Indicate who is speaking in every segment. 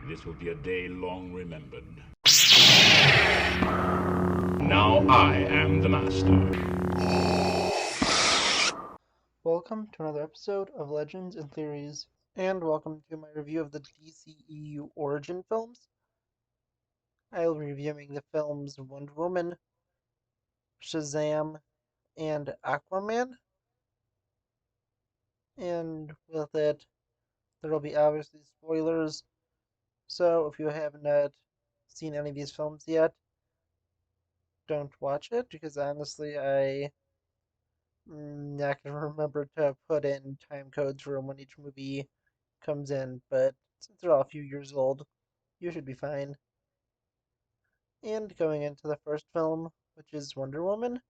Speaker 1: This will be a day long remembered. Now I am the master.
Speaker 2: Welcome to another episode of Legends and Theories, and welcome to my review of the DCEU origin films. I'll be reviewing the films Wonder Woman, SHAZAM, and Aquaman. And with it, there will be obviously spoilers, so if you have not seen any of these films yet, don't watch it, because honestly, I'm not going to remember to put in time codes for when each movie comes in, but since they're all a few years old, you should be fine. And going into the first film, which is Wonder Woman,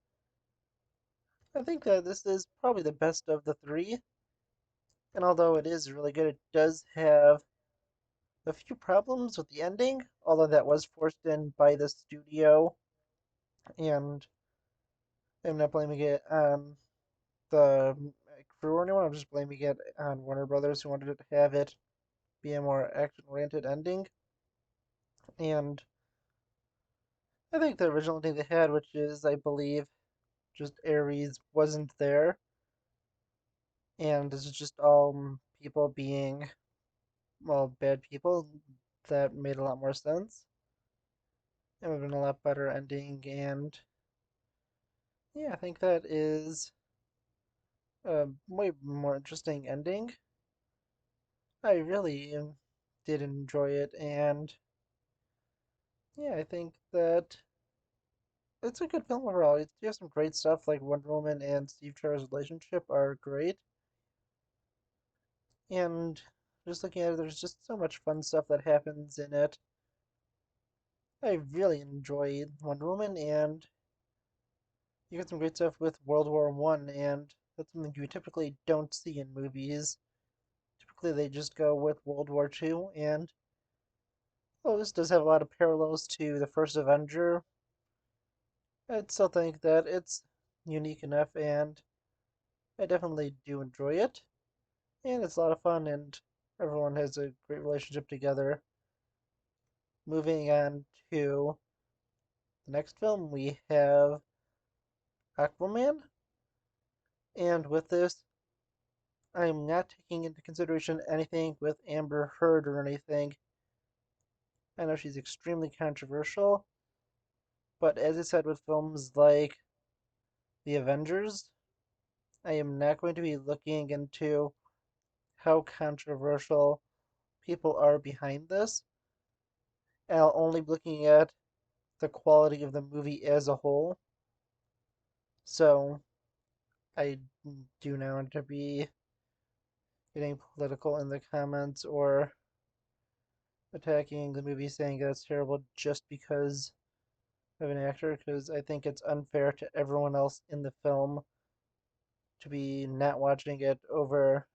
Speaker 2: I think that this is probably the best of the three. And although it is really good, it does have a few problems with the ending, although that was forced in by the studio. And I'm not blaming it on the crew or anyone, I'm just blaming it on Warner Brothers, who wanted to have it be a more action-oriented ending. And I think the original thing they had, which is, I believe, just Ares wasn't there, and this is just all people being, well, bad people. That made a lot more sense. It would have been a lot better ending, and yeah, I think that is a way more interesting ending. I really did enjoy it, and yeah, I think that it's a good film overall. You have some great stuff, like Wonder Woman and Steve Trevor's relationship are great, and just looking at it, there's just so much fun stuff that happens in it. I really enjoyed Wonder Woman, and you get some great stuff with World War One, and that's something you typically don't see in movies. Typically, they just go with World War Two, and well, this does have a lot of parallels to the first Avenger. I still think that it's unique enough, and I definitely do enjoy it, and it's a lot of fun, and everyone has a great relationship together. Moving on to the next film, we have Aquaman, and with this, I'm not taking into consideration anything with Amber Heard or anything. I know she's extremely controversial, but as I said with films like The Avengers, I am not going to be looking into how controversial people are behind this. I'll only be looking at the quality of the movie as a whole. So I do not want to be getting political in the comments or attacking the movie saying that it's terrible just because of an actor, because I think it's unfair to everyone else in the film to be not watching it over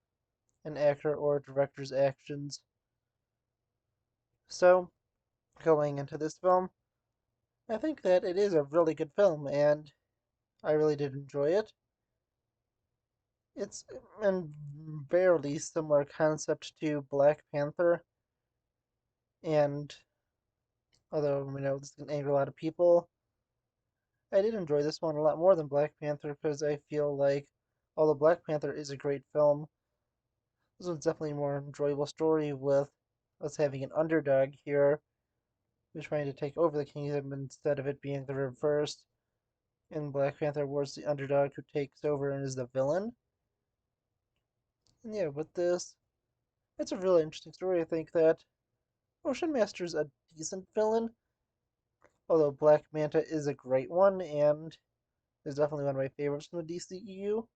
Speaker 2: an actor or director's actions. So, going into this film, I think that it is a really good film, and I really did enjoy it. It's a barely similar concept to Black Panther, and although we know this can anger a lot of people, I did enjoy this one a lot more than Black Panther because I feel like, although Black Panther is a great film, this one's definitely a more enjoyable story with us having an underdog here who's trying to take over the kingdom instead of it being the reverse. In Black Panther Wars, the underdog who takes over and is the villain. And yeah, with this, it's a really interesting story. I think that Ocean Master's a decent villain, although Black Manta is a great one and is definitely one of my favorites from the DCEU.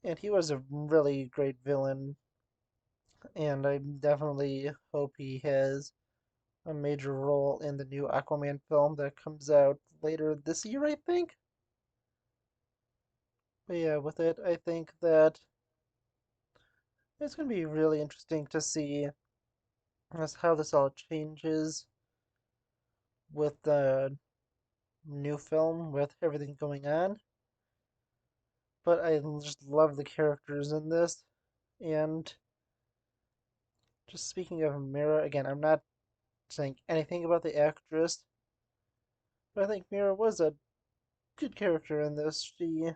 Speaker 2: And he was a really great villain, and I definitely hope he has a major role in the new Aquaman film that comes out later this year, I think. But yeah, with it, I think that it's going to be really interesting to see as how this all changes with the new film, with everything going on. But I just love the characters in this, and Just speaking of Mira, again, I'm not saying anything about the actress, but I think Mira was a good character in this. She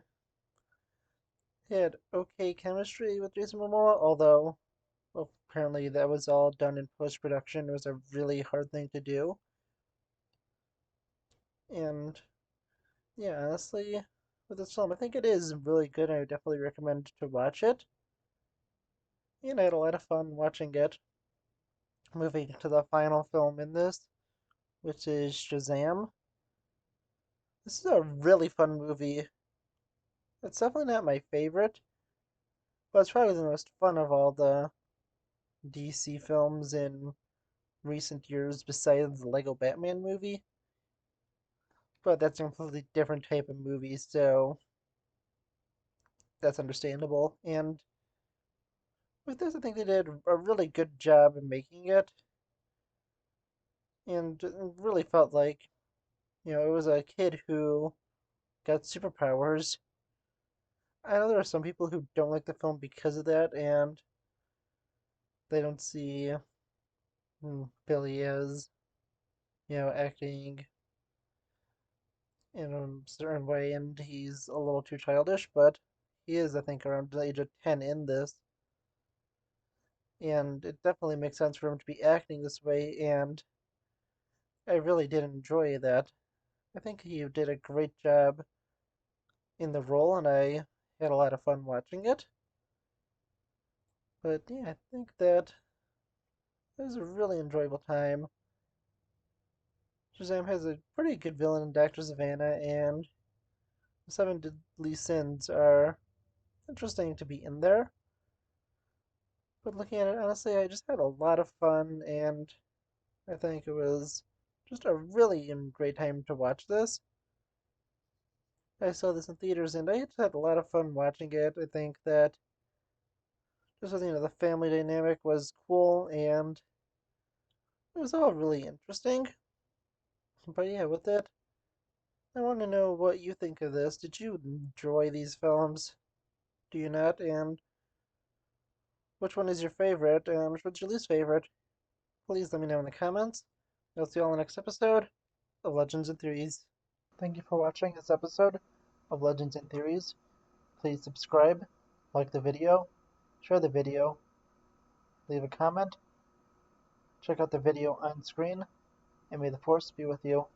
Speaker 2: had okay chemistry with Jason Momoa, although well, apparently that was all done in post-production. It was a really hard thing to do. And yeah, honestly, with this film, I think it is really good. I would definitely recommend to watch it. And I had a lot of fun watching it. Moving to the final film in this, which is Shazam. This is a really fun movie. It's definitely not my favorite, but it's probably the most fun of all the DC films in recent years besides the Lego Batman movie. But that's a completely different type of movie, so that's understandable. And with this, I think they did a really good job in making it, and it really felt like, it was a kid who got superpowers. I know there are some people who don't like the film because of that, and they don't see Billy as, acting in a certain way, and he's a little too childish, but he is, I think, around the age of 10 in this, and it definitely makes sense for him to be acting this way, and I really did enjoy that. I think he did a great job in the role, and I had a lot of fun watching it. But yeah, I think that it was a really enjoyable time. Shazam has a pretty good villain in Dr. Savannah, and the Seven Deadly Sins are interesting to be in there. But looking at it honestly, I just had a lot of fun, and I think it was just a really great time to watch this. I saw this in theaters, and I just had a lot of fun watching it. I think that just the family dynamic was cool, and it was all really interesting. But yeah, with that, I want to know what you think of this. Did you enjoy these films? Do you not? And which one is your favorite? And which one's your least favorite? Please let me know in the comments. I'll see you all in the next episode of Legends and Theories. Thank you for watching this episode of Legends and Theories. Please subscribe, like the video, share the video, leave a comment, check out the video on screen, and may the Force be with you.